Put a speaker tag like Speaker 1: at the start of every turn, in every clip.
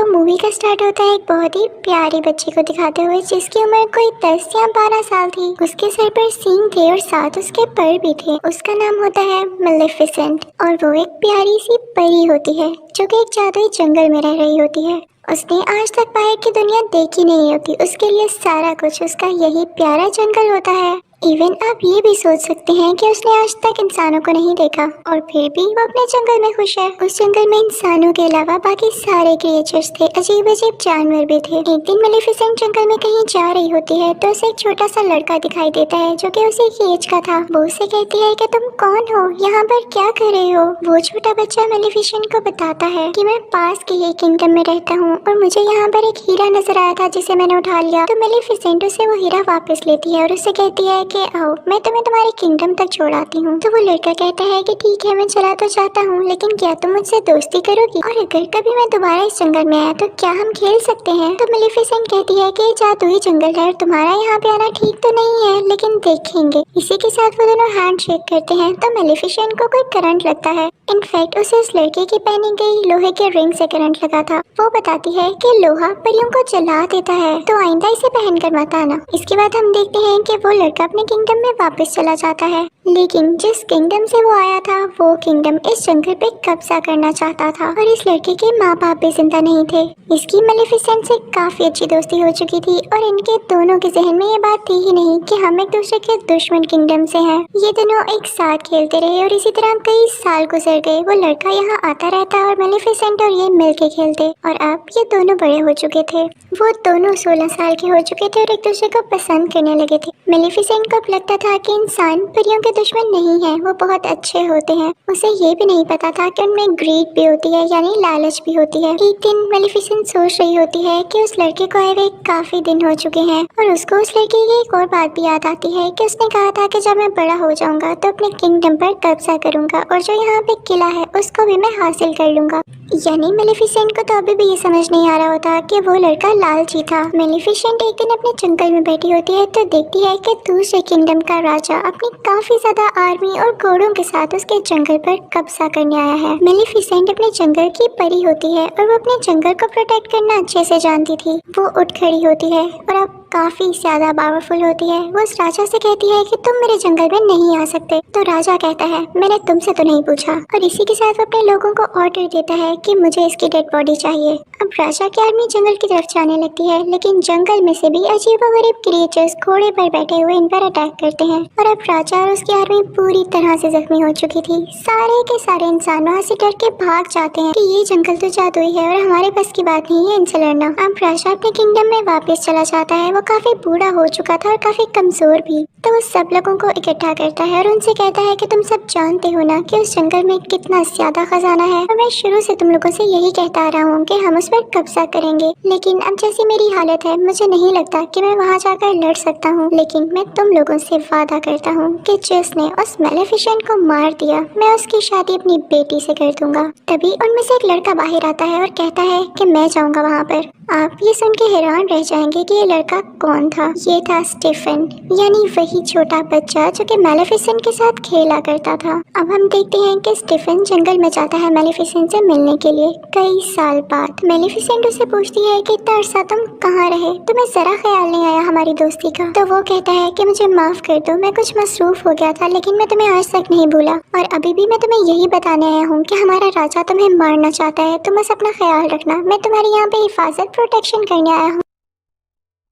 Speaker 1: Movie का start होता है एक बहुत ही प्यारी बच्ची को दिखाते हुए जिसकी उम्र कोई 10 या 12 साल थी। उसके सर पर सींग थे और साथ उसके पर भी थे। उसका नाम होता है मेलेफिसेंट और वो एक प्यारी सी परी होती है जो कि एक जादुई जंगल में रह रही होती है। उसने आज तक बाहर की दुनिया देखी नहीं होती। उसके लिए सारा कुछ उसका यही प्यारा जंगल होता है। इवन आप ये भी सोच सकते हैं कि उसने आज तक इंसानों को नहीं देखा और फिर भी वो अपने जंगल में खुश है। उस जंगल में इंसानों के अलावा बाकी सारे क्रिएचर्स थे, अजीब अजीब जानवर भी थे। एक दिन मेलेफिसेंट जंगल में कहीं जा रही होती है तो उसे एक छोटा सा लड़का दिखाई देता है जो कि उसी की एज का था। वो उसे कहती है कि तुम कौन हो, यहाँ पर क्या कर रहे हो। वो छोटा बच्चा मेलेफिसेंट को बताता है कि मैं पास के ही किंगडम में रहता हूँ और मुझे यहाँ पर एक हीरा नजर आया था जिसे मैंने उठा लिया। तो मेलेफिसेंट उसे वो हीरा वापस लेती है और उसे कहती है कि आओ मैं तुम्हें तुम्हारे किंगडम तक छोड़ाती हूँ। तो वो लड़का कहता है कि ठीक है, मैं चला तो चाहता हूँ लेकिन क्या तुम मुझसे दोस्ती करोगी, और अगर कभी मैं दोबारा इस जंगल में आया तो क्या हम खेल सकते हैं। तो मेलेफिसेंट कहती है कि जादुई जंगल है और तुम्हारा यहाँ पे आना ठीक तो नहीं है लेकिन देखेंगे। इसी के साथ वो दोनों हैंड शेक करते हैं तो मेलेफिसेंट को कोई करंट लगता है। इनफैक्ट उसे उस लड़के की पहनी गई लोहे के रिंग से करंट लगा था। वो बताती है कि लोहा परियों को जला देता है तो आइंदा इसे पहन कर मत आना। इसके बाद हम देखते हैं कि वो लड़का अपने किंगडम में वापस चला जाता है, लेकिन जिस किंगडम से वो आया था वो किंगडम इस जंगल पे कब्जा करना चाहता था और इस लड़के के माँ बाप भी जिंदा नहीं थे। इसकी मेलेफिसेंट से काफी अच्छी दोस्ती हो चुकी थी और इनके दोनों के जहन में ये बात थी ही नहीं कि हम एक दूसरे के दुश्मन किंगडम से हैं। ये दोनों एक साथ खेलते रहे और इसी तरह कई साल गुजर गए। वो लड़का यहाँ आता रहता और मेलेफिसेंट और ये मिलके खेलते और अब ये दोनों बड़े हो चुके थे। वो दोनों 16 साल के हो चुके थे और एक दूसरे को पसंद करने लगे थे। मेलेफिसेंट को लगता था कि इंसान परियों के दुश्मन नहीं है, वो बहुत अच्छे होते हैं। उसे ये भी नहीं पता था कि उनमें ग्रीड भी होती है यानी लालच भी होती है। एक दिन मेलेफिसेंट सोच रही होती है कि उस लड़के को आए हुए काफी दिन हो चुके हैं और उसको उस लड़के की एक और बात भी याद आती है कि उसने कहा था कि जब मैं बड़ा हो जाऊंगा तो अपने किंगडम पर कब्जा करूंगा और जो यहाँ पे किला है उसको भी मैं हासिल कर लूंगा। यानी मेलेफिसेंट को तो अभी भी ये समझ नहीं आ रहा होता कि वो लड़का लालची था। मेलेफिसेंट एक दिन अपने जंगल में बैठी होती है तो देखती है कि दूसरे किंगडम का राजा अपनी काफी ज्यादा आर्मी और घोड़ों के साथ उसके जंगल पर कब्जा करने आया है। मेलेफिसेंट अपने जंगल की परी होती है और वो अपने जंगल को प्रोटेक्ट करना अच्छे से जानती थी। वो उठ खड़ी होती है और अब काफी ज्यादा पावरफुल होती है। वो उस राजा से कहती है कि तुम मेरे जंगल में नहीं आ सकते। तो राजा कहता है मैंने तुमसे तो नहीं पूछा, और इसी के साथ वो अपने लोगों को ऑर्डर देता है कि मुझे इसकी डेड बॉडी चाहिए। अब राजा की आर्मी जंगल की तरफ जाने लगती है लेकिन जंगल में से भी अजीबोगरीब क्रिएचर्स घोड़े पर बैठे हुए इन पर अटैक करते हैं और अब राजा और उसकी आर्मी पूरी तरह से जख्मी हो चुकी थी। सारे के सारे इंसान वहाँ से डर के भाग जाते हैं कि ये जंगल तो जादुई है और हमारे बस की बात नहीं है इनसे लड़ना। अब राजा अपने किंगडम में वापस चला जाता है। वो काफी बूढ़ा हो चुका था और काफी कमजोर भी। तो वो सब लोगों को इकट्ठा करता है और उनसे कहता है कि तुम सब जानते हो ना कि उस जंगल में कितना ज्यादा खजाना है और मैं शुरू से तुम लोगों से यही कहता आ रहा हूँ कि हम उस पर कब्जा करेंगे, लेकिन अब जैसी मेरी हालत है मुझे नहीं लगता कि मैं वहाँ जाकर लड़ सकता हूँ। लेकिन मैं तुम लोगों से वादा करता हूँ कि जिसने उस मेलेफिसेंट को मार दिया मैं उसकी शादी अपनी बेटी से कर दूंगा। तभी उनमें से एक लड़का बाहर आता है और कहता है कि मैं जाऊंगा वहाँ पर। आप ये सुन के हैरान रह जाएंगे कि ये लड़का कौन था। ये था स्टीफन, यानी वही छोटा बच्चा जो कि मेलेफिसेंट के साथ खेला करता था। अब हम देखते हैं कि स्टीफन जंगल में जाता है मेलेफिसेंट से मिलने के लिए कई साल बाद। मेलेफिसेंट उसे पूछती है कि इतना अरसा तुम कहाँ रहे, तुम्हें जरा ख्याल नहीं आया हमारी दोस्ती का। तो वो कहता है कि मुझे माफ कर दो, मैं कुछ मसरूफ हो गया था लेकिन मैं तुम्हें आज तक नहीं भूला और अभी भी मैं तुम्हें यही बताने आया हूँ कि हमारा राजा तुम्हें मारना चाहता है। तुम बस अपना ख्याल रखना, मैं तुम्हारी यहाँ पे हिफाजत प्रोटेक्शन करने आया हूँ।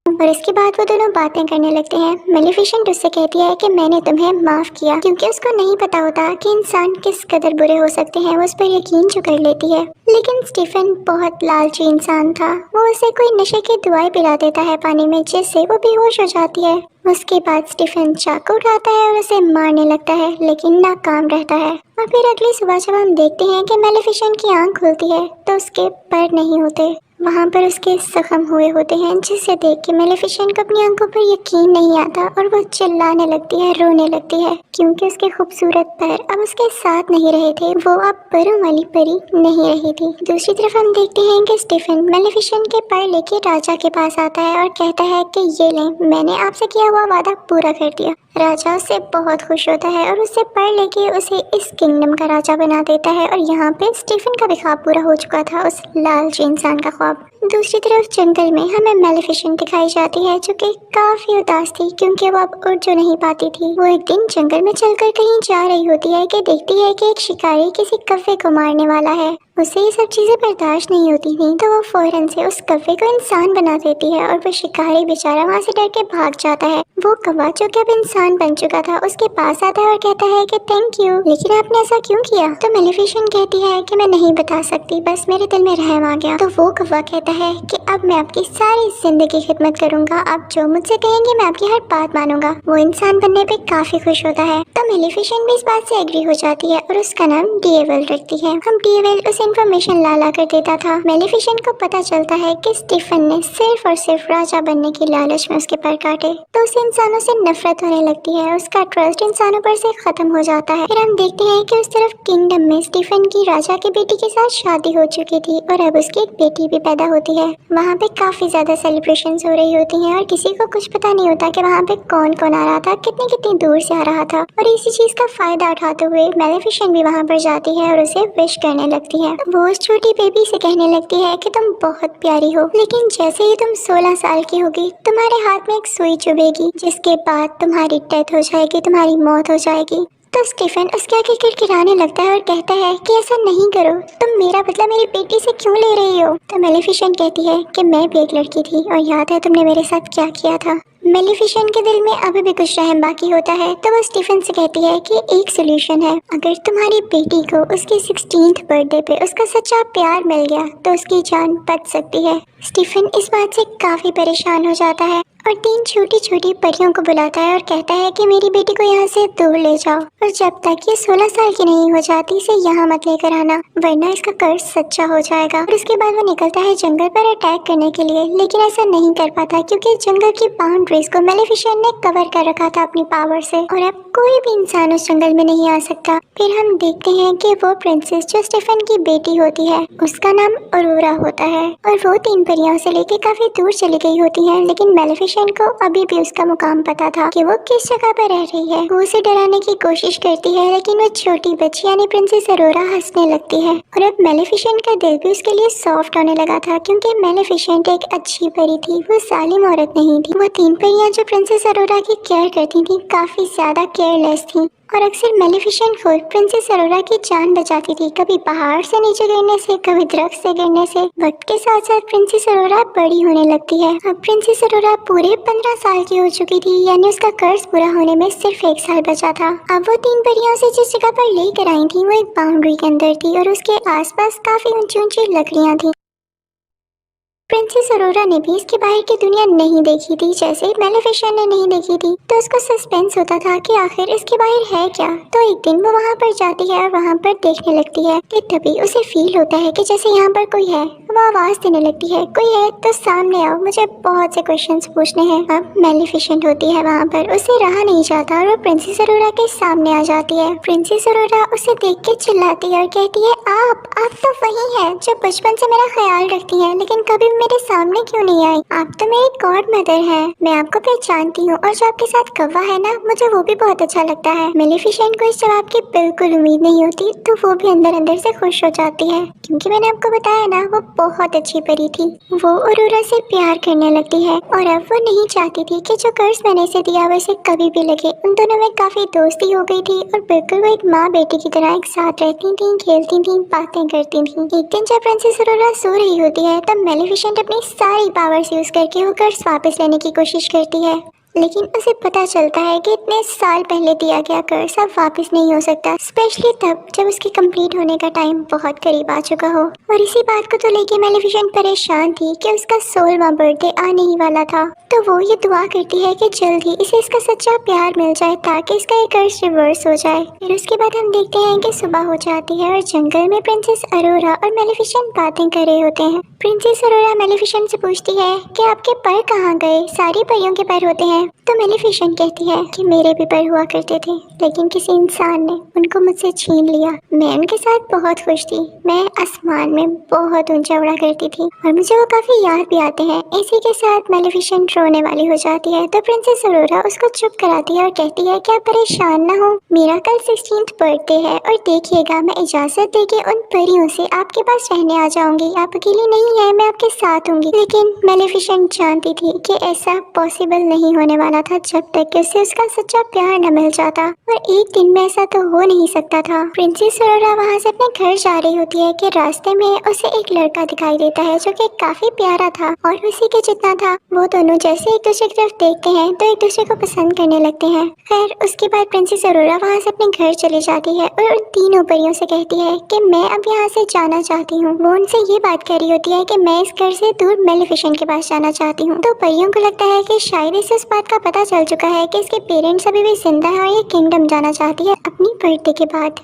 Speaker 1: और इसके बाद वो दोनों बातें करने लगते हैं। मेलेफिसेंट उससे कहती है कि मैंने तुम्हें माफ किया, क्योंकि उसको नहीं पता होता कि इंसान किस कदर बुरे हो सकते हैं। वो उस पर यकीन जो कर लेती है। लेकिन स्टीफन बहुत लालची इंसान था। वो उसे कोई नशे की दवाई पिला देता है पानी में जिससे वो बेहोश हो जाती है। उसके बाद स्टीफन चाकू उठाता है और उसे मारने लगता है लेकिन नाकाम रहता है। और फिर अगली सुबह जब हम देखते हैं कि मेलेफिसेंट की आंख खुलती है तो उसके पैर नहीं होते, वहाँ पर उसके जख्म हुए होते हैं, जिसे देख के मेलेफिसेंट को अपनी आंखों पर यकीन नहीं आता और वो चिल्लाने लगती है, रोने लगती है, क्योंकि उसके खूबसूरत पैर अब उसके साथ नहीं रहे थे। वो अब परों वाली परी नहीं रही थी। दूसरी तरफ हम देखते हैं कि स्टीफन मेलेफिसेंट के पैर लेके राजा के पास आता है और कहता है कि ये ले, मैंने आपसे किया हुआ वादा पूरा कर दिया। राजा उससे बहुत खुश होता है और उससे पैर लेके उसे इस किंगडम का राजा बना देता है। और यहाँ पे स्टीफन का भी ख्वाब पूरा हो चुका था, उस लालची इंसान का ख्वाब। ख्वाब। दूसरी तरफ जंगल में हमें मेलेफिसेंट दिखाई जाती है जो कि काफी उदास थी क्योंकि वो अब उड़ जो नहीं पाती थी। वो एक दिन जंगल में चलकर कहीं जा रही होती है कि देखती है कि एक शिकारी किसी कौवे को मारने वाला है। उसे ये सब चीजें बर्दाश्त नहीं होती थी तो वो फौरन से उस कौवे को इंसान बना देती है और वो शिकारी बेचारा वहाँ से डर के भाग जाता है। वो कौवा जो कि अब इंसान बन चुका था उसके पास आता है और कहता है कि थैंक यू, लेकिन आपने ऐसा क्यों किया? तो मेलेफिसेंट कहती है कि मैं नहीं बता सकती, बस मेरे दिल में रहम आ गया। तो वो कौवा कहता है कि अब मैं आपकी सारी जिंदगी खिदमत करूंगा, आप जो मुझसे कहेंगे मैं आपकी हर बात मानूंगा। वो इंसान बनने पे काफी खुश होता है। तो मेलेफिसेंट भी इस बात से एग्री हो जाती है और उसका नाम डीएवल रखती है। हम डीएवल उसे इन्फॉर्मेशन ला कर देता था। मेलेफिसेंट को पता चलता है कि स्टीफन ने सिर्फ और सिर्फ राजा बनने की लालच में उसके पर काटे, तो उसे इंसानों से नफरत होने लगती है। उसका ट्रस्ट इंसानों पर से खत्म हो जाता है। फिर हम देखते हैं कि उस तरफ किंगडम में स्टीफन की राजा की बेटी के साथ शादी हो चुकी थी और अब उसकी एक बेटी भी पैदा होती है। वहाँ पे काफी ज्यादा सेलिब्रेशंस हो रही होती हैं और किसी को कुछ पता नहीं होता कि वहाँ पे कौन कौन आ रहा था, कितनी कितनी दूर से आ रहा था। और इसी चीज का फायदा उठाते हुए मेलेफिसेंट भी वहाँ पर जाती है और उसे विश करने लगती है। वो उस छोटी बेबी से कहने लगती है कि तुम बहुत प्यारी हो, लेकिन जैसे ही तुम 16 साल की होगी तुम्हारे हाथ में एक सुई चुभेगी जिसके बाद तुम्हारी डेथ हो जाएगी, तुम्हारी मौत हो जाएगी। तो स्टीफन उसके आगे किड़किड़ाने लगता है और कहता है कि ऐसा नहीं करो, तुम मेरा बदला मेरी बेटी से क्यों ले रही हो? तो मेलेफिसेंट कहती है कि मैं भी एक लड़की थी और याद है तुमने मेरे साथ क्या किया था। मेलेफिसेंट के दिल में अभी भी कुछ रहम बाकी होता है तो वो स्टीफन से कहती है कि एक सोल्यूशन है, अगर तुम्हारी बेटी को उसके 16th बर्थडे पे उसका सच्चा प्यार मिल गया तो उसकी जान बच सकती है। स्टीफन इस बात से काफी परेशान हो जाता है और 3 छोटी छोटी परियों को बुलाता है और कहता है कि मेरी बेटी को यहाँ से दूर ले जाओ और जब तक ये 16 साल की नहीं हो जाती इसे यहाँ मत लेकर आना, वरना इसका कर्ज सच्चा हो जाएगा। और उसके बाद वो निकलता है जंगल पर अटैक करने के लिए, लेकिन ऐसा नहीं कर पाता क्योंकि जंगल की बाउंड्रीज को मेलेफिसेंट ने कवर कर रखा था अपनी पावर से और अब कोई भी इंसान उस जंगल में नहीं आ सकता। फिर हम देखते हैं कि वो प्रिंसेस जो स्टीफन की बेटी होती है उसका नाम अरोरा होता है और वो 3 परियों से लेके काफी दूर चली गई होती है, लेकिन मेलेफिसेंट को अभी भी उसका मुकाम पता था कि वो किस जगह पर रह रही है। वो उसे डराने की कोशिश करती है लेकिन वो छोटी बच्ची यानी प्रिंसेस अरोरा हंसने लगती है और अब मेलेफिसेंट का दिल भी उसके लिए सॉफ्ट होने लगा था क्योंकि मेलेफिसेंट एक अच्छी परी थी, वो जालिम औरत नहीं थी। वो 3 परियां जो प्रिंसेस अरोरा की केयर करती थी काफी ज्यादा केयरलेस थी और अक्सर मेलेफिसेंट खुद प्रिंसेस अरोरा की जान बचाती थी, कभी पहाड़ से नीचे गिरने से, कभी दरख्त से गिरने से। वक्त के साथ साथ प्रिंसेस अरोरा बड़ी होने लगती है। अब प्रिंसेस अरोरा पूरे 15 साल की हो चुकी थी, यानी उसका कर्ज पूरा होने में सिर्फ 1 साल बचा था। अब वो 3 परियों से जिस जगह पर लेकर आई थी वो एक बाउंड्री के अंदर थी और उसके आसपास काफी ऊंची ऊंची लकड़ियां थी। प्रिंसेस अरोरा ने भी इसके बाहर की दुनिया नहीं देखी थी जैसे मेलेफिसेंट ने नहीं देखी थी, तो उसको सस्पेंस होता था कि आखिर इसके बाहर है क्या। तो एक दिन वो वहाँ पर जाती है और वहाँ पर देखने लगती है कि तभी उसे फील होता है कि जैसे यहाँ पर कोई है। वो आवाज देने लगती है, कोई है तो सामने आओ, मुझे बहुत से क्वेश्चंस पूछने हैं। अब मेलेफिसेंट होती है वहाँ पर, उसे रहा नहीं जाता और वो प्रिंसेस अरोरा के सामने आ जाती है। प्रिंसेस अरोरा उसे देख के चिल्लाती है और कहती है, आप तो वही है जो बचपन से मेरा ख्याल रखती है, लेकिन कभी मेरे सामने क्यों नहीं आई? आप तो मेरी गॉड मदर है, मैं आपको पहचानती हूँ और जो आपके साथ कौवा है ना, मुझे वो भी बहुत अच्छा लगता है। मेलेफिसेंट को इस जवाब की बिल्कुल उम्मीद नहीं होती तो वो भी अंदर अंदर से खुश हो जाती है क्योंकि मैंने आपको बताया ना वो बहुत अच्छी परी थी। वो अरोरा से प्यार करने लगती है और अब वो नहीं चाहती थी कि जो कर्ज मैंने इसे दिया वैसे कभी भी लगे। उन दोनों में काफी दोस्ती हो गई थी और बिल्कुल वो एक माँ बेटी की तरह एक साथ रहती थी, खेलती थी, बातें करती थी। एक दिन जब प्रिंसेस अरोरा सो रही होती है तब मेलेफिसेंट अपनी सारी पावर्स यूज करके वो कर्ज वापस लेने की कोशिश करती है, लेकिन उसे पता चलता है कि इतने साल पहले दिया गया कर्ज अब वापस नहीं हो सकता, स्पेशली तब जब उसके कंप्लीट होने का टाइम बहुत करीब आ चुका हो। और इसी बात को तो लेके मेलेफिसेंट परेशान थी कि उसका 16वां बर्थडे आने ही वाला था, तो वो ये दुआ करती है कि जल्द ही इसे इसका सच्चा प्यार मिल जाए ताकि इसका ये कर्ज रिवर्स हो जाए। फिर उसके बाद हम देखते हैं कि सुबह हो जाती है और जंगल में प्रिंसेस अरोरा और मेलेफिसेंट बातें कर रहे होते हैं। प्रिंसेस अरोरा मेलेफिसेंट से पूछती है कि आपके पर कहाँ गए? सारी परियों के पर होते हैं, तो मेलिफिसेंट कहती है कि मेरे भी पर हुआ करते थे, लेकिन किसी इंसान ने उनको मुझसे छीन लिया। मैं उनके साथ बहुत खुश थी। मैं आसमान में बहुत ऊंचा उड़ा करती थी और मुझे वो काफी याद भी आते हैं। इसी के साथ मेलिफिसेंट रोने वाली हो जाती है तो प्रिंसेस अरोरा उसको चुप कराती है और कहती है कि आप परेशान ना हो, मेरा कल 16th बर्थडे है और देखिएगा मैं इजाजत देके उन परियों से आपके पास रहने आ जाऊंगी। आप अकेली नहीं है, मैं आपके साथ होंगी। लेकिन मेलिफिसेंट जानती थी कि ऐसा पॉसिबल नहीं होने वाला था जब तक कि उसे उसका सच्चा प्यार न मिल जाता, और एक दिन में ऐसा तो हो नहीं सकता था। प्रिंसेस अरोरा वहाँ से अपने घर जा रही होती है कि रास्ते में उसे एक लड़का दिखाई देता है जो कि काफी प्यारा था और उसी के जितना था। वो दोनों जैसे एक दूसरे की तरफ देखते हैं तो एक दूसरे को पसंद करने लगते हैं। खैर उसके बाद प्रिंसेस अरोरा वहाँ से अपने घर चली जाती है और उन तीनों परियों से कहती है कि मैं अब यहाँ से जाना चाहती हूँ। वो उनसे ये बात कर रही होती है कि मैं इस घर से दूर मेलिफिसेंट के पास जाना चाहती हूँ। तो परियों को लगता है कि शायद इसे इस बात का पता चल चुका है कि इसके पेरेंट्स अभी भी जिंदा है और ये किंगडम जाना चाहती है अपनी बर्थडे के बाद।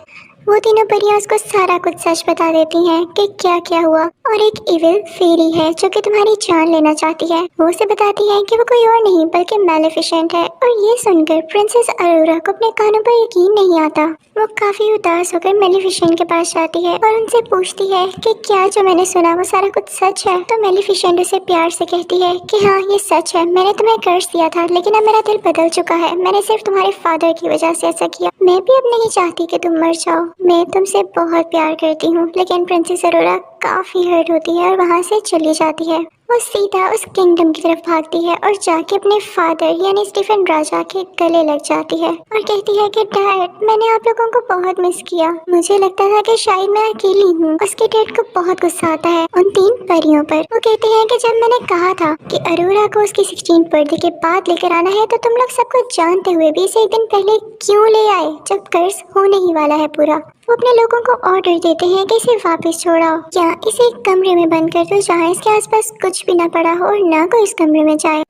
Speaker 1: वो तीनों परियां उसको सारा कुछ सच बता देती हैं कि क्या क्या हुआ, और एक इविल फेरी है जो कि तुम्हारी जान लेना चाहती है। वो उसे बताती है कि वो कोई और नहीं बल्कि मेलिफिसेंट है। और ये सुनकर प्रिंसेस अरोरा को अपने कानों पर यकीन नहीं आता। वो काफी उदास होकर मेलिफिसेंट के पास जाती है और उनसे पूछती है कि क्या जो मैंने सुना वो सारा कुछ सच है। तो मेलिफिसेंट उसे प्यार से कहती है कि हाँ ये सच है, मैंने तुम्हें कर्ज दिया था लेकिन अब मेरा दिल बदल चुका है। मैंने सिर्फ तुम्हारे फादर की वजह से ऐसा किया। मैं भी अब नहीं चाहती कि तुम मर जाओ। मैं तुमसे बहुत प्यार करती हूँ। लेकिन प्रिंसेस अरोरा काफी हर्ट होती है और वहाँ से चली जाती है। वो सीधा उस किंगडम की तरफ भागती है और जाके अपने फादर यानी स्टीफन राजा के गले लग जाती है और कहती है कि डैड मैंने आप लोगों को बहुत मिस किया। मुझे लगता था कि शायद मैं अकेली हूँ। उसके डैड को बहुत गुस्सा आता है उन तीन परियों पर। वो कहते हैं कि जब मैंने कहा था कि अरोरा को उसकी 16th बर्थडे के बाद लेकर आना है तो तुम लोग सब कुछ जानते हुए भी इसे एक दिन पहले क्यों ले आए जब कर्ज होने ही वाला है पूरा। वो अपने लोगों को ऑर्डर देते हैं कि इसे वापस छोड़ाओ या इसे एक कमरे में बंद कर दो जहाँ इसके आसपास कुछ भी ना पड़ा हो और ना कोई इस कमरे में जाए।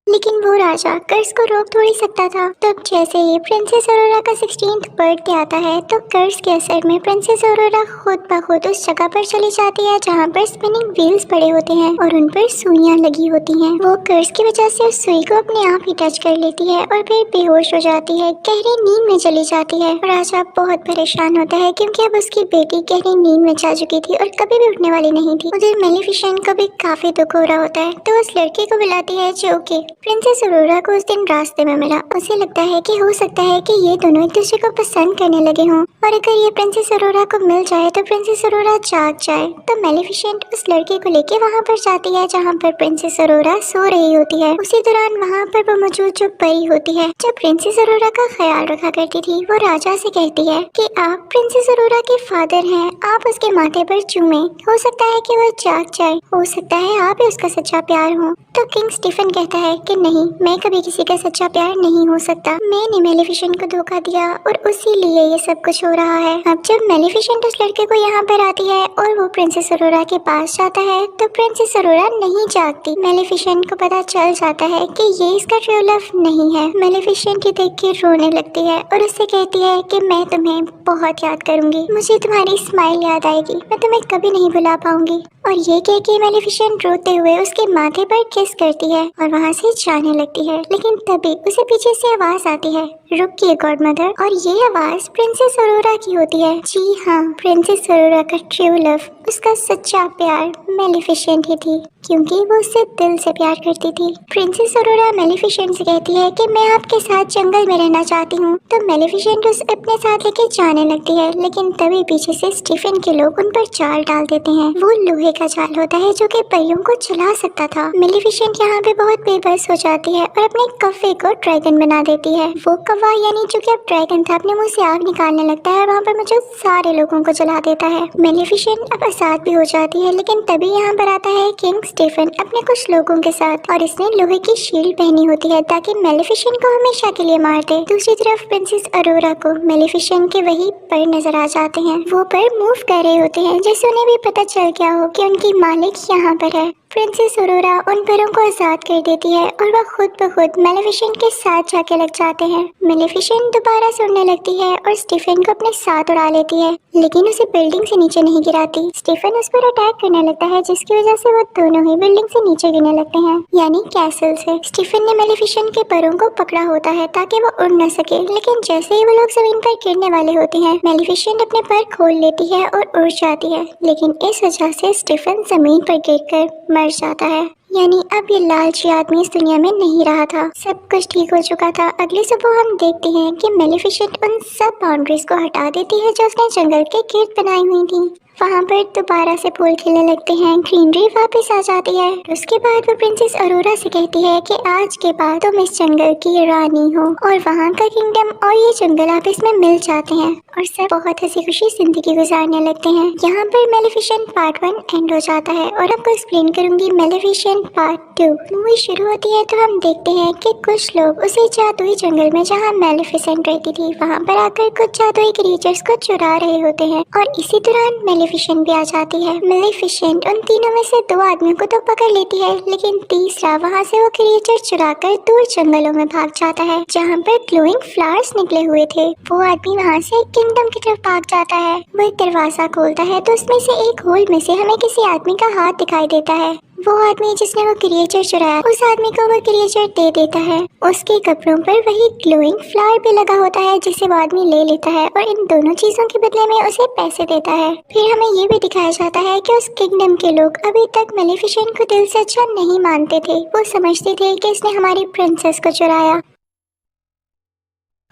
Speaker 1: लेकिन वो राजा कर्ज को रोक थोड़ी सकता था। तब जैसे ही प्रिंसेस अरोरा का 16th बर्थडे आता है तो कर्ज के असर में प्रिंसेस अरोरा खुद ब खुद उस जगह पर चली जाती है जहाँ पर स्पिनिंग व्हील्स पड़े होते हैं और उन पर सुइयां लगी होती हैं। वो कर्ज की वजह से उस सुई को अपने आप ही टच कर लेती है और फिर बेहोश हो जाती है, गहरी नींद में चली जाती है। राजा बहुत परेशान होता है क्योंकि अब उसकी बेटी गहरी नींद में जा चुकी थी और कभी भी उठने वाली नहीं थी। उधर मेलिफिसेंट को भी काफी दुख हो रहा होता है तो उस लड़के को बुलाती है जो कि प्रिंसेस अरोरा को उस दिन रास्ते में मिला। उसे लगता है कि हो सकता है कि ये दोनों एक दूसरे को पसंद करने लगे हों और अगर ये प्रिंसेस अरोरा को मिल जाए तो प्रिंसेस अरोरा जाग जाए। तो मेलिफिसेंट उस लड़के को लेके वहाँ पर जाती है जहाँ पर प्रिंसेस अरोरा सो रही होती है। उसी दौरान वहाँ पर वो मौजूद जो परी होती है जो प्रिंसेस अरोरा का ख्याल रखा करती थी, वो राजा से कहती है कि आप प्रिंसेस अरोरा के फादर हैं, आप उसके माथे पर चूमे, हो सकता है कि वो जाग जाए, हो सकता है आप ही उसका सच्चा प्यार हो। तो किंग स्टीफन कहता है कि नहीं, मैं कभी किसी का सच्चा प्यार नहीं हो सकता। मैंने मेलिफिसेंट को धोखा दिया और उसी लिए ये सब कुछ हो रहा है। अब जब मेलिफिसेंट उस लड़के को यहाँ पर आती है और वो प्रिंसेस अरोरा के पास जाता है तो प्रिंसेस अरोरा नहीं जागती। मेलिफिसेंट को पता चल जाता है कि ये इसका ट्रू लव नहीं है। मेलिफिसेंट ये देख के रोने लगती है और उससे कहती है कि मैं तुम्हें बहुत याद करूंगी, मुझे तुम्हारी स्माइल याद आएगी, मैं तुम्हें कभी नहीं भुला पाऊंगी। और ये कह के मेलिफिसेंट रोते हुए उसके माथे पर किस करती है और वहाँ से जाने लगती है। लेकिन तभी उसे पीछे से आवाज आती है, रुकिए गॉड मदर। और ये आवाज प्रिंसेस अरोरा की होती है। जी हाँ, प्रिंसेस अरोरा का ट्रू लव, उसका सच्चा प्यार मेलिफिसेंट ही थी क्योंकि वो उससे दिल से प्यार करती थी। प्रिंसेस अरोरा मेलिफिसेंट से कहती है कि मैं आपके साथ जंगल में रहना चाहती हूँ। तो मेलिफिसेंट उसे अपने साथ लेके जाने लगती है, लेकिन तभी पीछे से स्टीफन के लोग उन पर जाल डाल देते हैं। वो लोहे का जाल होता है जो कि परियों को चला सकता था। मेलिफिसेंट यहाँ पे बहुत बेबस हो जाती है और अपने कव्वे को ड्रैगन बना देती है। वो कौवा यानी जो कि अब ड्रैगन था अपने मुंह से आग निकालने लगता है और वहाँ पर मौजूद सारे लोगों को जला देता है। मेलिफिसेंट अब आजाद भी हो जाती है, लेकिन तभी यहाँ पर आता है किंग स्टीफन अपने कुछ लोगों के साथ और इसने लोहे की शील्ड पहनी होती है ताकि मेलिफिसेंट को हमेशा के लिए मार दे। दूसरी तरफ प्रिंसेस अरोरा को मेलिफिसेंट के वही पर नजर आ जाते हैं। वो पर मूव कर रहे होते हैं जैसे उन्हें भी पता चल गया हो कि उनकी मालिक यहाँ पर है। प्रिंसेस अरोरा उन परों को आजाद कर देती है और वह खुद ब खुद मेलेफिसेंट के साथ जाके लग जाते हैं। मेलेफिसेंट दोबारा से उड़ने लगती है और स्टीफन को अपने साथ उड़ा लेती है, लेकिन उसे बिल्डिंग से नीचे नहीं गिराती। स्टीफन उस पर अटैक करने लगता है, जिसकी वजह से वो दोनों ही बिल्डिंग से नीचे गिरने लगते हैं, यानी कैसल से। स्टीफन ने मेलेफिसेंट के परों को पकड़ा होता है ताकि वो उड़ न सके, लेकिन जैसे ही वो लोग जमीन पर गिरने वाले होते हैं, मेलेफिसेंट अपने पर खोल लेती है और उड़ जाती है, लेकिन इस वजह से स्टीफन जमीन पर गिरकर मर जाता है। यानी अब ये लालची आदमी इस दुनिया में नहीं रहा था, सब कुछ ठीक हो चुका था। अगली सुबह हम देखते हैं कि मेलेफिसेंट उन सब बाउंड्रीज को हटा देती है जो उसने जंगल के गिर्द बनाई हुई थी। वहाँ पर दोबारा से फूल खिलने लगते हैं, ग्रीनरी वापस आ जाती है। उसके बाद वो प्रिंसेस अरोरा से कहती है कि आज के बाद तुम इस जंगल की रानी हो, और वहाँ का किंगडम और ये जंगल आपस में मिल जाते हैं और सब बहुत हंसी खुशी जिंदगी गुजारने लगते हैं। यहाँ पर मेलेफिसेंट पार्ट 1 एंड हो जाता है और आपको एक्सप्लेन करूंगी मेलेफिसेंट पार्ट 2। मूवी शुरू होती है तो हम देखते हैं कि कुछ लोग उसी जादुई जंगल में जहाँ मेलेफिसेंट रहती थी वहाँ पर आकर कुछ जादुई क्रिएचर्स को चुरा रहे होते हैं, और इसी दौरान मेलेफिसेंट भी आ जाती है। मेलेफिसेंट उन तीनों में से 2 आदमियों को तो पकड़ लेती है, लेकिन तीसरा वहाँ से वो क्रिएचर चुराकर दूर जंगलों में भाग जाता है जहाँ पर ग्लोइंग फ्लावर्स निकले हुए थे। वो आदमी वहाँ से किंगडम की तरफ भाग जाता है। वो एक दरवाजा खोलता है तो उसमें से एक होल में से हमें किसी आदमी का हाथ दिखाई देता है। वो आदमी जिसने वो क्रिएचर चुराया, उस आदमी को वो क्रिएचर दे देता है। उसके कपड़ों पर वही ग्लोइंग फ्लावर भी लगा होता है जिसे वो आदमी ले लेता है और इन दोनों चीजों के बदले में उसे पैसे देता है। फिर हमें ये भी दिखाया जाता है कि उस किंगडम के लोग अभी तक मेलेफिसेंट को दिल से अच्छा नहीं मानते थे। वो समझते थे कि इसने हमारी प्रिंसेस को चुराया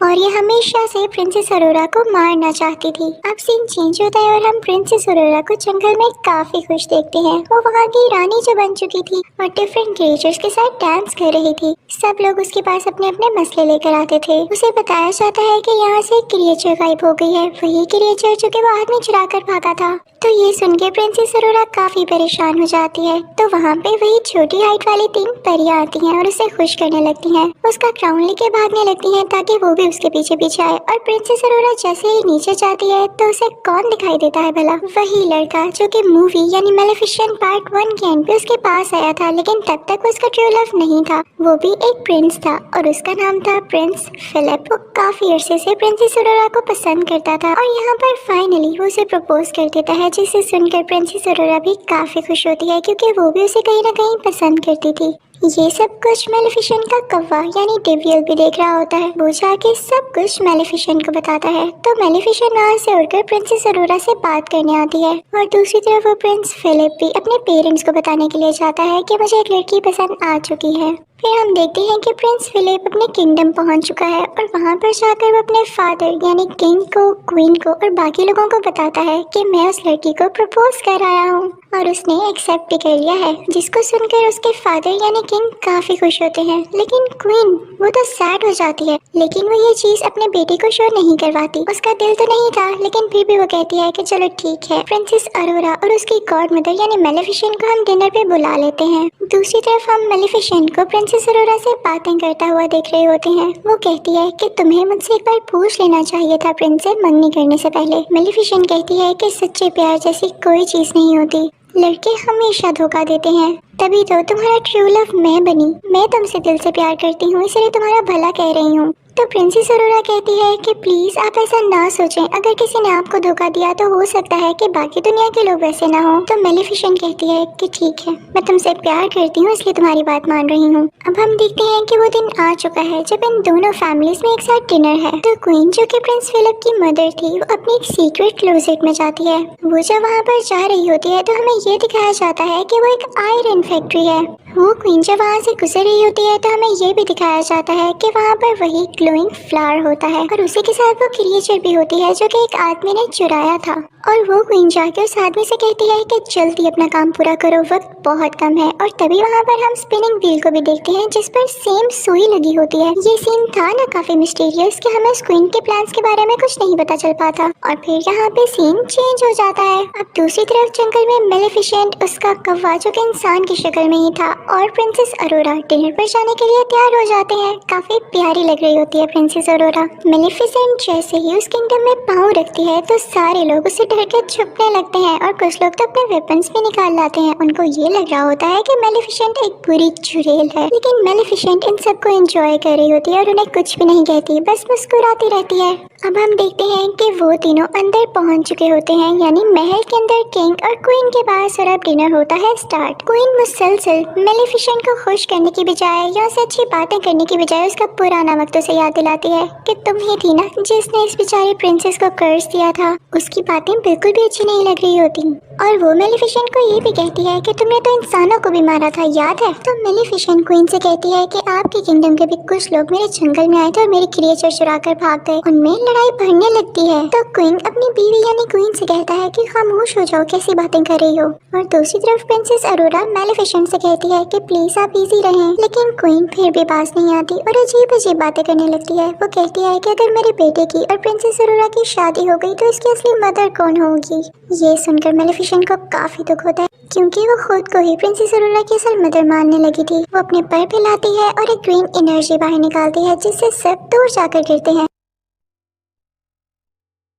Speaker 1: और ये हमेशा से प्रिंसेस अरोरा को मारना चाहती थी। अब सीन चेंज होता है और हम प्रिंसेस अरोरा को जंगल में काफी खुश देखते हैं। वो वहाँ की रानी जो बन चुकी थी और डिफरेंट क्रिएचर्स के साथ डांस कर रही थी। सब लोग उसके पास अपने अपने मसले लेकर आते थे। उसे बताया जाता है कि यहाँ से क्रिएचर गायब हो गई है, वही क्रिएचर जो कि वो आदमी चुरा कर भागा था। तो ये सुन के प्रिंसेस अरोरा काफी परेशान हो जाती है। तो वहाँ पे वही छोटी हाइट वाली 3 परियां आती हैं और उसे खुश करने लगती हैं। उसका क्राउन लेके भागने लगती हैं ताकि वो भी उसके पीछे पीछे आए। और प्रिंसेस अरोरा जैसे ही नीचे जाती है तो उसे कौन दिखाई देता है भला? वही लड़का जो कि मूवी यानी मेलेफिसेंट पार्ट 1 के एंड पे उसके पास आया था, लेकिन तब तक उसका ट्रू लव नहीं था। वो भी एक प्रिंस था और उसका नाम था प्रिंस फिलिप। वो काफी अरसे से प्रिंसेस अरोरा को पसंद करता था और यहाँ पर फाइनली वो उसे प्रपोज कर देता है, जिसे सुनकर प्रिंसेस अरोरा भी काफी खुश होती है क्योंकि वो भी उसे कहीं ना कहीं पसंद करती थी। ये सब कुछ मेलेफिसेंट का कौवा यानी डेवियल भी देख रहा होता है। वो जाके सब कुछ मेलेफिसेंट को बताता है। तो मेलेफिसेंट वहाँ से उड़कर प्रिंसेस अरोरा से बात करने आती है और दूसरी तरफ वो प्रिंस फिलिप भी अपने पेरेंट्स को बताने के लिए जाता है कि मुझे एक लड़की पसंद आ चुकी है। फिर हम देखते हैं कि प्रिंस फिलिप अपने किंगडम पहुंच चुका है और वहां पर जाकर वो अपने फादर यानी किंग को, क्वीन को और बाकी लोगों को बताता है कि मैं उस लड़की को प्रपोज कर आया हूँ और उसने एक्सेप्ट भी कर लिया है। जिसको सुनकर उसके फादर यानी किंग काफी खुश होते हैं, लेकिन क्वीन वो तो सैड हो जाती है। लेकिन वो ये चीज अपने बेटे को शो नहीं करवाती। उसका दिल तो नहीं था, लेकिन फिर भी वो कहती है कि चलो ठीक है। प्रिंसेस अरोरा और उसकी गॉड मदर यानी मेलेफिसेंट को हम डिनर पे बुला लेते हैं। दूसरी तरफ हम मेलेफिसेंट को प्रिंसेस अरोरा से बातें करता हुआ देख रहे होते हैं। वो कहती है कि तुम्हें मुझसे एक बार पूछ लेना चाहिए था प्रिंस से मंगनी करने से पहले। मेलेफिसेंट कहती है कि सच्चे प्यार जैसी कोई चीज नहीं होती, लड़के हमेशा धोखा देते हैं। तभी तो तुम्हारा ट्रू लव मैं बनी। मैं तुमसे दिल से प्यार करती हूँ, इसलिए तुम्हारा भला कह रही हूँ। तो प्रिंसेस अरोरा कहती है कि प्लीज आप ऐसा ना सोचें, अगर किसी ने आपको धोखा दिया तो हो सकता है कि बाकी दुनिया के लोग वैसे ना हो। तो मेलेफिसेंट कहती है कि ठीक है, मैं तुमसे प्यार करती हूँ इसलिए तुम्हारी बात मान रही हूँ। अब हम देखते हैं कि वो दिन आ चुका है जब इन दोनों फैमिलीज में एक साथ डिनर है। तो क्वीन जो कि प्रिंस फिलिप की मदर थी, वो अपनी एक सीक्रेट क्लोजेट में जाती है। वो जब वहाँ पर जा रही होती है तो हमें ये दिखाया जाता है कि वो एक आयरन फैक्ट्री है। वो क्वीन जब वहाँ से गुजर रही होती है तो हमें ये भी दिखाया जाता है कि वहाँ पर वही ग्लोइंग फ्लावर होता है और उसी के साथ वो क्रिएचर भी होती है जो कि एक आदमी ने चुराया था। और वो क्वीन जाके उस आदमी से कहती है कि जल्दी अपना काम पूरा करो, वक्त बहुत कम है। और तभी वहाँ पर हम स्पिनिंग व्हील को भी देखते हैं जिस पर सेम सुई लगी होती है। ये सीन था ना काफी मिस्टीरियस कि हमें उस क्वीन के प्लान्स के बारे में कुछ नहीं पता चल पाता। और फिर यहाँ पे सीन चेंज हो जाता है। अब दूसरी तरफ जंगल में मेलेफिसेंट, उसका कौवा जो कि इंसान की शक्ल में ही था, और प्रिंसेस अरोरा डिनर पर जाने के लिए तैयार हो जाते हैं। काफी प्यारी लग रही होती है प्रिंसेस अरोरा। मेलेफिसेंट जैसे ही उस किंगडम में पाँव रखती है तो सारे लोग उसे डर के छुपने लगते हैं और कुछ लोग तो अपने वेपन्स भी निकाल लाते हैं। उनको ये लग रहा होता है कि मेलिफिसेंट एक बुरी चुड़ैल है, लेकिन मेलिफिसेंट इन सबको एंजॉय कर रही होती है और उन्हें कुछ भी नहीं कहती, बस मुस्कुराती रहती है। अब हम देखते हैं कि वो तीनों अंदर पहुंच चुके होते हैं, यानी महल के अंदर किंग और क्वीन के पास, और अब डिनर होता है स्टार्ट। क्वीन मुसलसल मेलिफिसेंट को खुश करने की बजाय या उसे अच्छी बातें करने की बजाय उसका पुराना वक्त उसे याद दिलाती है कि तुम ही थी ना जिसने इस बेचारी प्रिंसेस को कर्ज दिया था। उसकी बातें बिल्कुल भी अच्छी नहीं लग रही होती और वो मेलिफिसेंट को ये भी कहती है कि तुमने तो इंसानों को भी मारा था, याद है? तो मेलिफिसेंट क्वीन से कहती है कि आपके किंगडम के भी कुछ लोग मेरे जंगल में आए थे और मेरे क्रिएचर चुरा कर भाग गए। उनमें लड़ाई बढ़ने लगती है तो क्वीन अपनी बीवी यानी क्वीन से कहता है कि खामोश हो जाओ, कैसी बातें कर रही हो। और दूसरी तरफ प्रिंसेस अरोरा मेलिफिसेंट से कहती है कि प्लीज आप इजी रहें, लेकिन क्वीन फिर भी पास नहीं आती और अजीब अजीब बातें करने लगती है। वो कहती है कि अगर मेरे बेटे की और प्रिंसेस अरोरा की शादी हो गई तो इसकी असली मदर कौन होगी। ये सुनकर मेलिफिसेंट को काफी दुख होता है क्योंकि वो खुद को ही प्रिंसेस अरोरा की असल मदर मानने लगी थी। वो अपने पैर फैलाती है और एक ग्रीन एनर्जी बाहर निकालती है जिससे सब दूर जाकर गिरते हैं।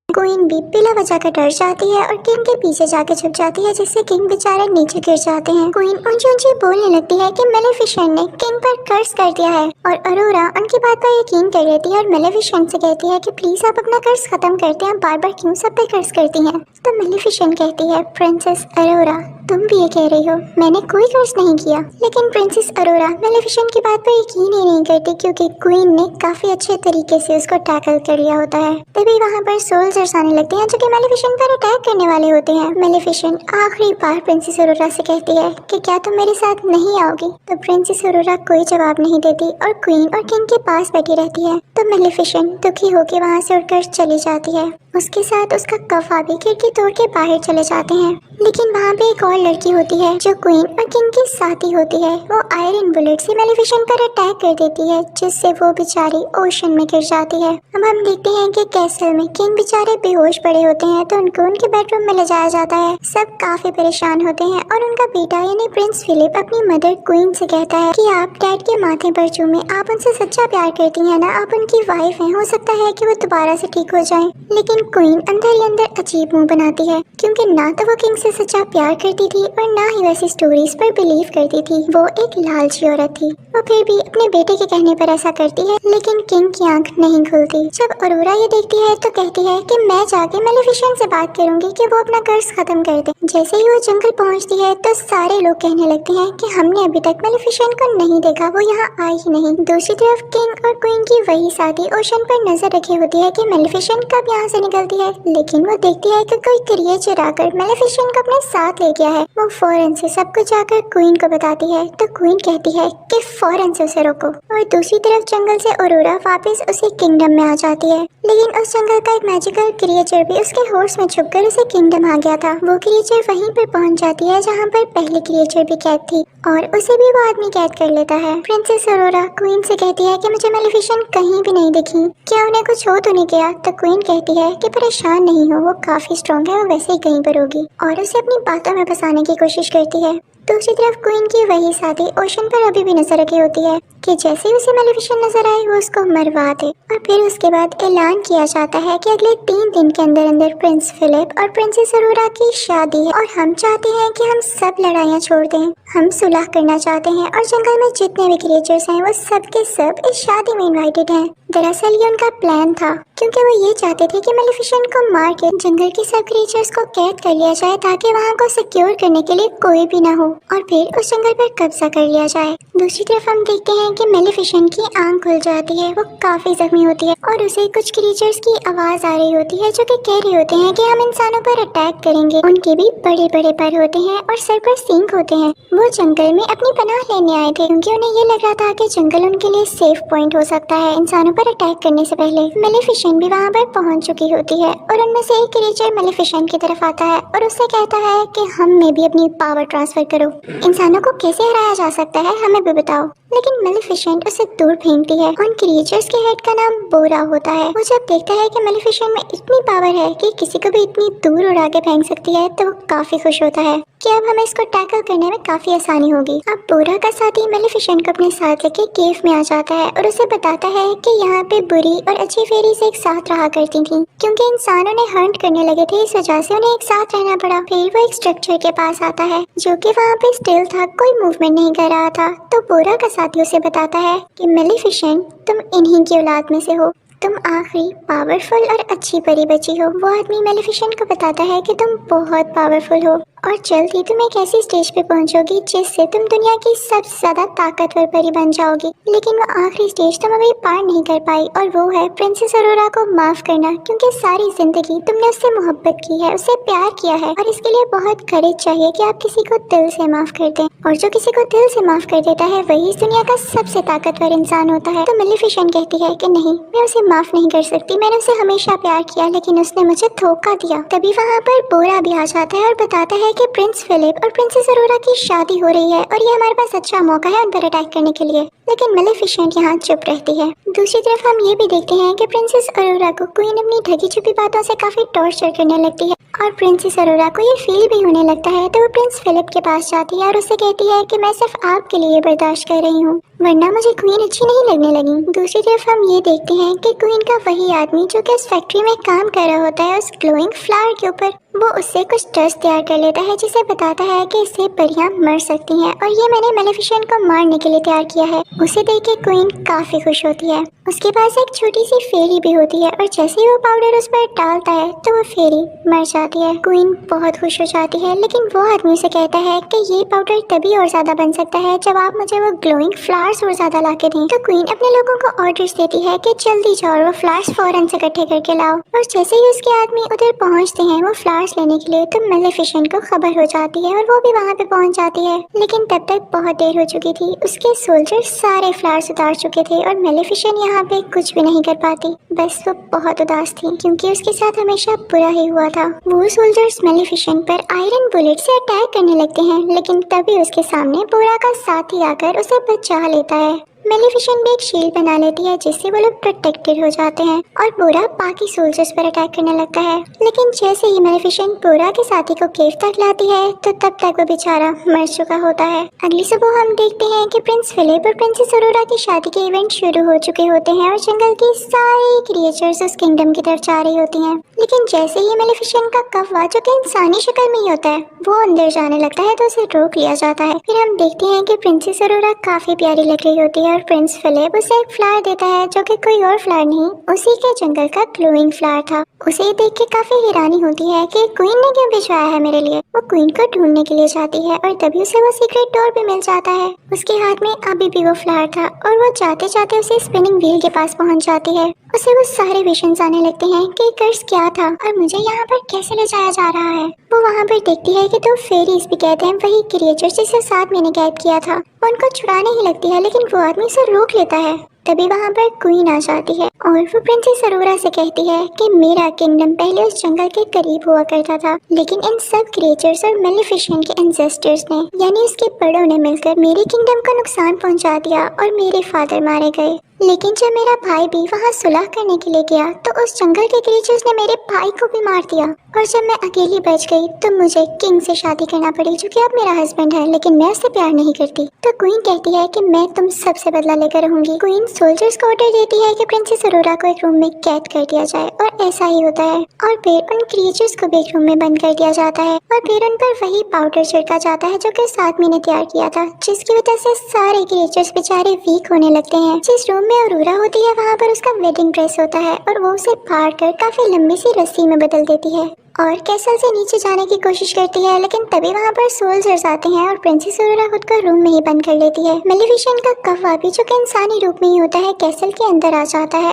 Speaker 1: क्वीन भी पिला बजाकर डर जाती है और किंग के पीछे जाके छुप जाती है, जिससे किंग बेचारे नीचे गिर जाते हैं। क्वीन ऊंची ऊंची बोलने लगती है कि मेलिफिसेंट ने किंग पर कर्ज कर दिया है और अरोरा उनकी बात पर यकीन कर लेती है और मेलिफिसेंट से कहती है कि प्लीज आप अपना कर्ज खत्म करते हैं, बार बार क्यों सब पे कर्ज करती हैं। तो मेलिफिसेंट कहती है प्रिंसेस अरोरा तुम भी ये कह रही हो, मैंने कोई कर्ज नहीं किया। लेकिन प्रिंसेस अरोरा मेलिफिसेंट की बात पर यकीन ही नहीं करती क्योंकि क्वीन ने काफी अच्छे तरीके से उसको टैकल कर लिया होता है। तभी वहाँ पर सोल्जर्स आने लगते हैं जो कि मेलिफिसेंट पर अटैक करने वाले होते हैं। मेलिफिसेंट आखिरी बार प्रिंसेस अरोरा से कहती है कि क्या तुम मेरे साथ नहीं आओगी। तो प्रिंसेस अरोरा कोई जवाब नहीं देती और क्वीन और किंग के पास बैठी रहती है। तो मेलिफिसेंट दुखी होकर वहाँ से उठकर चली जाती है। उसके साथ उसका कफा भी खिड़की तोड़ के बाहर चले जाते हैं। लेकिन वहाँ पे एक और लड़की होती है जो क्वीन और किंग की साथी होती है। वो आयरन बुलेट से मेलिफिसेंट पर अटैक कर देती है जिससे वो बेचारी ओशन में गिर जाती है। अब हम देखते हैं कि कैसल में किंग बेचारे बेहोश पड़े होते हैं तो उनको उनके बेडरूम में ले जाया जाता है। सब काफी परेशान होते हैं और उनका बेटा यानी प्रिंस फिलिप अपनी मदर क्वीन से कहता है कि आप डैड के माथे पर चूमे, आप उनसे सच्चा प्यार करती हैं ना, आप उनकी वाइफ हैं, हो सकता है कि वो दोबारा से ठीक हो जाएं। लेकिन क्वीन अंदर ही अंदर अजीब मुंह बनाती है क्योंकि ना तो वो किंग से सच्चा प्यार करती थी और ना ही वैसी स्टोरीज पर बिलीव करती थी। वो एक लालची औरत थी। वो फिर भी अपने बेटे के कहने पर ऐसा करती है, लेकिन किंग की आंख नहीं खुलती। जब अरोरा ये देखती है तो कहती है कि मैं जाके मेलिफिसेंट से बात करूंगी कि वो अपना कर्ज खत्म कर दे। जैसे ही वो जंगल पहुंचती है तो सारे लोग कहने लगते हैं कि हमने अभी तक मेलिफिसेंट को नहीं देखा, वो यहाँ आई ही नहीं। दूसरी तरफ किंग और क्वीन की वही साथी ओशन पर नजर रखी होती है कि मेलिफिसेंट कब यहाँ से निकलती है, लेकिन वो देखती है कि कोई क्रिएचर आकर मेलिफिसेंट को अपने साथ ले गया है। वो फौरन से सब कुछ जाकर क्वीन को बताती है तो क्वीन कहती है कि फौरन से उसे रोको। और दूसरी तरफ जंगल से अरोरा वापस उसी किंगडम में आ जाती है, लेकिन उस जंगल का एक मैजिकल क्रिएचर भी उसके होर्स में छुपकर उसे किंगडम आ गया था। वो क्रिएचर वहीं पर पहुंच जाती है जहाँ पर पहली क्रिएचर भी कैद थी और उसे भी वो आदमी कैद कर लेता है। प्रिंसेस अरोरा क्वीन से कहती है कि मुझे मेलिफिसेंट कहीं भी नहीं दिखी, क्या उन्हें कुछ हो तो नहीं गया। तो क्वीन कहती है कि परेशान नहीं हो, वो काफी स्ट्रॉन्ग है, वो वैसे ही कहीं पर होगी और उसे अपनी बातों में फंसाने की कोशिश करती है। दूसरी तरफ क्वीन की वही साथी ओशन पर अभी भी नजर रखी होती है कि जैसे ही उसे मेलिफिसेंट नजर आए वो उसको मरवा दे। और फिर उसके बाद ऐलान किया जाता है कि अगले 3 दिन के अंदर अंदर प्रिंस फिलिप और प्रिंसेस अरोरा की शादी है और हम चाहते हैं कि हम सब लड़ाइयाँ छोड़ दें, हम सुलह करना चाहते हैं और जंगल में जितने भी क्रिएचर्स हैं वो सब के सब इस शादी में इन्वाइटेड हैं। दरअसल ये उनका प्लान था क्योंकि वो ये चाहते थे कि मेलिफिसेंट को मार के जंगल के सब क्रिएचर्स को कैद कर लिया जाए ताकि वहाँ को सिक्योर करने के लिए कोई भी ना हो और फिर उस जंगल पर कब्जा कर लिया जाए। दूसरी तरफ हम देखते हैं कि मेलिफिसेंट की आंख खुल जाती है, वो काफी जख्मी होती है और उसे कुछ क्रिएचर्स की आवाज आ रही होती है जो कि कह रहे होते हैं कि हम इंसानों पर अटैक करेंगे। उनके भी बड़े बड़े पर होते हैं और सर पर सींग होते हैं। वो जंगल में अपनी पनाह लेने आए थे क्योंकि उन्हें ये लग रहा था कि जंगल उनके लिए सेफ पॉइंट हो सकता है इंसानों पर अटैक करने से पहले। मेलिफिसेंट भी वहाँ पर पहुँच चुकी होती है और उनमें से एक क्रिएचर मेलिफिसेंट की तरफ आता है और उससे कहता है कि हम में भी अपनी पावर ट्रांसफर करो। इंसानों को कैसे हराया जा सकता है, हमें भी बताओ। लेकिन मेलिफिसेंट उसे दूर फेंकती है। उन क्रिएचर्स के हेड का नाम बोरा होता है। वो जब देखता है कि मेलिफिसेंट में इतनी पावर है कि किसी को भी इतनी दूर उड़ा के फेंक सकती है तो वो काफी खुश होता है कि अब हमें इसको टैकल करने में काफी आसानी होगी। अब बोरा का साथी मेलिफिसेंट को अपने साथ लेके केव में आ जाता है और उसे बताता है कि यहाँ पे बुरी और अच्छी फेरीज एक साथ रहा करती थी। क्योंकि इंसान उन्हें हंट करने लगे थे, इस वजह से उन्हें एक साथ रहना पड़ा। फिर वो एक स्ट्रक्चर के पास आता है जो कि वहाँ पे स्टिल था, कोई मूवमेंट नहीं कर रहा था। तो बोरा का साथी उसे बताता है कि मेलिफिसेंट तुम इन्हीं की औलाद में से हो, तुम आखिरी पावरफुल और अच्छी परी बची हो। वो आदमी मेलिफिसेंट को बताता है कि तुम बहुत पावरफुल हो और जल्द ही तुम एक ऐसी स्टेज पे पहुंचोगी जिससे तुम दुनिया की सबसे ज्यादा ताकतवर परी बन जाओगी। लेकिन वो आखिरी स्टेज तुम अभी पार नहीं कर पाई और वो है प्रिंसेस अरोरा को माफ करना, क्योंकि सारी जिंदगी तुमने उससे मोहब्बत की है, उससे प्यार किया है और इसके लिए बहुत करेज चाहिए कि आप किसी को दिल से माफ कर दें। और जो किसी को दिल से माफ कर देता है वही इस दुनिया का सबसे ताकतवर इंसान होता है। तो मेलिफिसेंट कहती है कि नहीं, मैं उसे माफ नहीं कर सकती, मैंने उसे हमेशा प्यार किया लेकिन उसने मुझे धोखा दिया। तभी वहाँ पर बोरा भी आ जाता है और बताता है कि प्रिंस फिलिप और प्रिंसेस अरोरा की शादी हो रही है और ये हमारे पास अच्छा मौका है उन पर अटैक करने के लिए। लेकिन मेलिफिसेंट यहाँ चुप रहती है। दूसरी तरफ हम ये भी देखते हैं कि प्रिंसेस अरोरा को क्वीन अपनी ढकी छुपी बातों से काफी टॉर्चर करने लगती है और प्रिंसेस अरोरा को ये फील भी होने लगता है। तो वो प्रिंस फिलिप के पास जाती है और उससे कहती है कि मैं सिर्फ आपके लिए बर्दाश्त कर रही हूँ, वरना मुझे क्वीन अच्छी नहीं लगने लगी। दूसरी तरफ हम ये देखते हैं कि क्वीन का वही आदमी जो कि उस फैक्ट्री में काम कर रहा होता है उस ग्लोइंग फ्लावर के ऊपर, वो उससे कुछ डस्ट तैयार कर लेता है जिसे बताता है कि इससे परियां मर सकती हैं और ये मैंने मेलिफिसेंट को मारने के लिए तैयार किया है। उसे देख के क्वीन काफी खुश होती है। उसके पास एक छोटी सी फेरी भी होती है और जैसे ही वो पाउडर उस पर डालता है तो वो फेरी मर जाती है। क्वीन बहुत खुश हो जाती है, लेकिन वो आदमी उसे कहता है कि ये पाउडर तभी और ज्यादा बन सकता है जब आप मुझे वो ग्लोइंग फ्लावर्स और ज्यादा ला के दें। तो क्वीन अपने लोगों को ऑर्डर्स देती है कि जल्दी जाओ और वो फ्लावर्स फौरन से इकट्ठे करके लाओ। और जैसे ही उसके आदमी उधर पहुंचते हैं वो फ्लावर्स लेने के लिए तो मेलिफिसेंट को खबर हो जाती है और वो भी वहाँ पे पहुंच जाती है। लेकिन तब तक बहुत देर हो चुकी थी, उसके सोल्जर सारे फ्लावर्स उतार चुके थे और मेलिफिसेंट यहाँ पे कुछ भी नहीं कर पाती। बस वो बहुत उदास थी क्योंकि उसके साथ हमेशा बुरा ही हुआ था। वो सोल्जर्स मेलिफिसेंट पर आयरन बुलेट से अटैक करने लगते हैं, लेकिन तभी उसके सामने बोरा का साथी आकर उसे बचा लेता है। मेलिफिसेंट भी एक शील्ड बना लेती है जिससे वो लोग प्रोटेक्टेड हो जाते हैं और बोरा बाकी सोल्जर्स पर अटैक करने लगता है। लेकिन जैसे ही मेलिफिसेंट बोरा के साथी को केव तक लाती है तो तब तक वो बेचारा मर चुका होता है। अगली सुबह हम देखते हैं कि प्रिंस फिलिप और प्रिंसेस अरोरा की शादी के इवेंट शुरू हो चुके होते हैं और जंगल की सारी क्रिएचर्स उस किंगडम की तरफ जा रही होती हैं। लेकिन जैसे ही मेलिफिसेंट का कौवा जो कि इंसानी शक्ल में ही होता है वो अंदर जाने लगता है तो उसे रोक लिया जाता है। फिर हम देखते हैं कि प्रिंसेस अरोरा काफी प्यारी लग रही होती है और प्रिंस फिलिप उसे एक फ्लावर देता है जो कि कोई और फ्लावर नहीं, उसी के जंगल का ग्लोइंग फ्लावर था। उसे देख के काफी हैरानी होती है कि क्वीन ने क्यों भिजवाया है मेरे लिए। वो क्वीन को ढूंढने के लिए जाती है और तभी उसे वो सीक्रेट डोर भी मिल जाता है। उसके हाथ में अभी भी वो फ्लावर था और वो जाते जाते उसे स्पिनिंग व्हील के पास पहुंच जाती है। उसे वो सारे विजन्स आने लगते हैं कि कर्स क्या था और मुझे यहाँ पर कैसे ले जाया जा रहा है। वो वहाँ पर देखती है कि 2 फेरीज भी कहते हैं वही क्रिएचर जिसे साथ मैंने कैद किया था। वो उनको छुड़ाने ही लगती है लेकिन वो आदमी उसे रोक लेता है। तभी वहाँ पर क्वीन आ जाती है और वो प्रिंसेस अरोरा से कहती है कि मेरा किंगडम पहले उस जंगल के करीब हुआ करता था, लेकिन इन सब क्रिएचर्स और मेलिफिसेंट के एंसेस्टर्स ने यानी उसके बड़ों ने मिलकर मेरे किंगडम को नुकसान पहुंचा दिया और मेरे फादर मारे गए। लेकिन जब मेरा भाई भी वहाँ सुलह करने के लिए गया तो उस जंगल के क्रिएचर्स ने मेरे भाई को भी मार दिया और जब मैं अकेली बच गई तो मुझे किंग से शादी करना पड़ी जो कि अब मेरा हस्बैंड है, लेकिन मैं उससे प्यार नहीं करती। तो क्वीन कहती है कि मैं तुम सबसे बदला लेकर रहूंगी। क्वीन सोल्जर्स को ऑर्डर देती है कि प्रिंसेस अरोरा को एक रूम में कैद कर दिया जाए और ऐसा ही होता है और फिर उन क्रिएचर्स को भी एक रूम में बंद कर दिया जाता है और फिर उन पर वही पाउडर छिड़का जाता है जो कि साथ मैंने तैयार किया था, जिसकी वजह से सारे क्रिएचर्स बेचारे वीक होने लगते हैं। जिस रूम में अरोरा होती है वहाँ पर उसका वेडिंग ड्रेस होता है और वो उसे फाड़ कर काफी लंबी सी रस्सी में बदल देती है और कैसल से नीचे जाने की कोशिश करती है। लेकिन तभी वहाँ पर सोल्जर्स आते हैं और प्रिंसेस अरोरा खुद को रूम में ही बंद कर लेती है। मेलिफिसेंट का कौवा भी जो कि इंसानी रूप में ही होता है कैसल के अंदर आ जाता है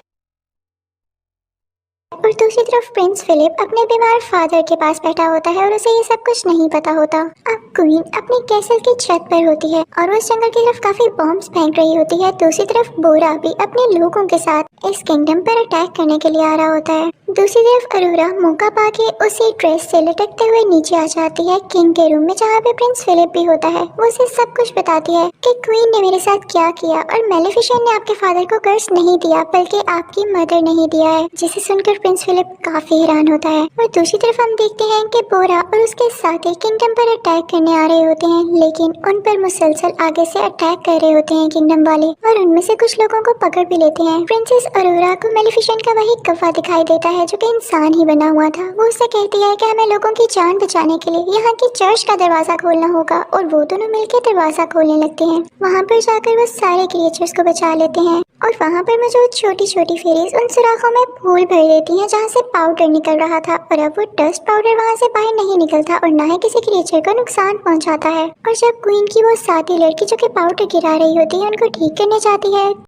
Speaker 1: और दूसरी तरफ प्रिंस फिलिप अपने बीमार फादर के पास बैठा होता है और उसे ये सब कुछ नहीं पता होता। अब क्वीन अपनी कैसल की छत पर होती है और वो इस जंगल की तरफ काफी बॉम्ब्स फेंक रही होती है। दूसरी तरफ बोरा भी अपने लोगों के साथ इस किंगडम पर अटैक करने के लिए आ रहा होता है। दूसरी तरफ अरोरा मौका पाके उसी ड्रेस से लटकते हुए नीचे आ जाती है किंग के रूम में, जहाँ पे प्रिंस फिलिप भी होता है। वो उसे सब कुछ बताती है कि क्वीन ने मेरे साथ क्या किया और मेलेफिसेंट ने आपके फादर को कर्ज नहीं दिया बल्कि आपकी मदर नहीं दिया है, जिसे सुनकर प्रिंस फिलिप काफी हैरान होता है। और दूसरी तरफ हम देखते हैं कि बोरा और उसके साथी किंगडम पर अटैक करने आ रहे होते हैं, लेकिन उन पर मुसलसल आगे से अटैक कर रहे होते हैं किंगडम वाले, और उनमें से कुछ लोगों को पकड़ भी लेते हैं। प्रिंसेस अरोरा को मेलेफिसेंट का वही कव्वा दिखाई देता है जो कि इंसान ही बना हुआ था। वो उससे कहती है कि हमें लोगों की जान बचाने के लिए यहाँ की चर्च का दरवाजा खोलना होगा, और वो दोनों मिलकर दरवाजा खोलने लगते हैं। वहाँ पर जाकर वो सारे क्रिएचर्स को बचा लेते हैं, और वहाँ पर मौजूद छोटी छोटी फेरीज उन सुराखों में फूल भर देती हैं जहाँ से पाउडर निकल रहा था, और अब वो डस्ट पाउडर वहाँ से बाहर नहीं निकलता और न ही किसी क्रिएचर को नुकसान पहुँचाता है। और जब क्वीन की वो साथी लड़की जो कि पाउडर गिरा रही होती है उनको ठीक करने जाती है,